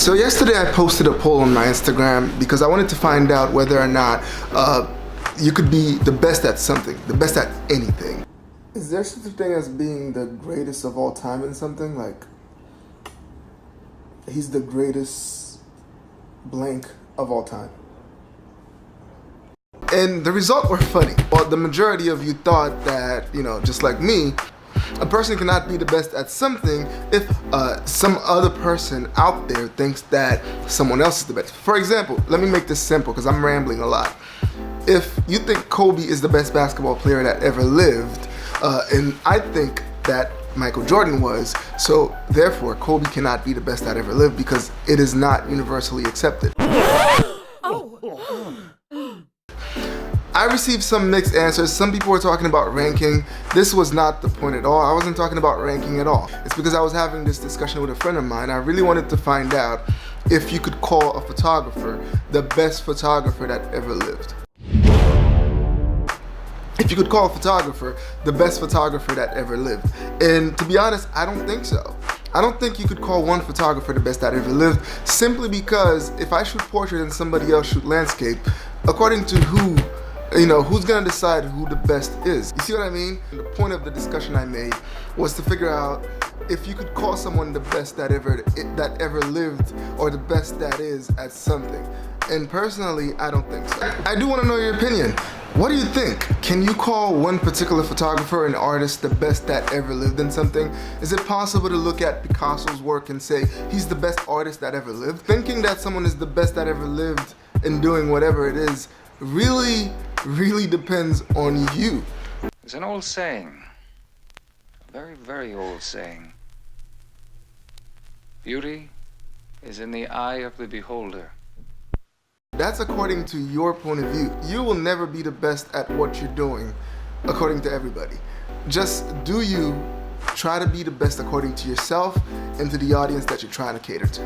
So yesterday I posted a poll on my Instagram because I wanted to find out whether or not you could be the best at something, the best at anything. Is there such a thing as being the greatest of all time in something? Like, he's the greatest blank of all time. And the results were funny. Well, the majority of you thought that, just like me, a person cannot be the best at something if some other person out there thinks that someone else is the best. For example, let me make this simple because I'm rambling a lot. If you think Kobe is the best basketball player that ever lived, and I think that Michael Jordan was, so therefore Kobe cannot be the best that ever lived because it is not universally accepted. I received some mixed answers. Some people were talking about ranking. This was not the point at all. I wasn't talking about ranking at all. It's because I was having this discussion with a friend of mine. I really wanted to find out if you could call a photographer the best photographer that ever lived. If you could call a photographer the best photographer that ever lived. And to be honest, I don't think so. I don't think you could call one photographer the best that ever lived, simply because if I shoot portrait and somebody else shoot landscape, according to who's gonna decide who the best is? You see what I mean? The point of the discussion I made was to figure out if you could call someone the best that ever lived, or the best that is at something. And personally, I don't think so. I do want to know your opinion. What do you think? Can you call one particular photographer and artist the best that ever lived in something? Is it possible to look at Picasso's work and say he's the best artist that ever lived? Thinking that someone is the best that ever lived in doing whatever it is really depends on you. There's an old saying, a very, very old saying. Beauty is in the eye of the beholder. That's according to your point of view. You will never be the best at what you're doing according to everybody. Just do you, try to be the best according to yourself and to the audience that you're trying to cater to.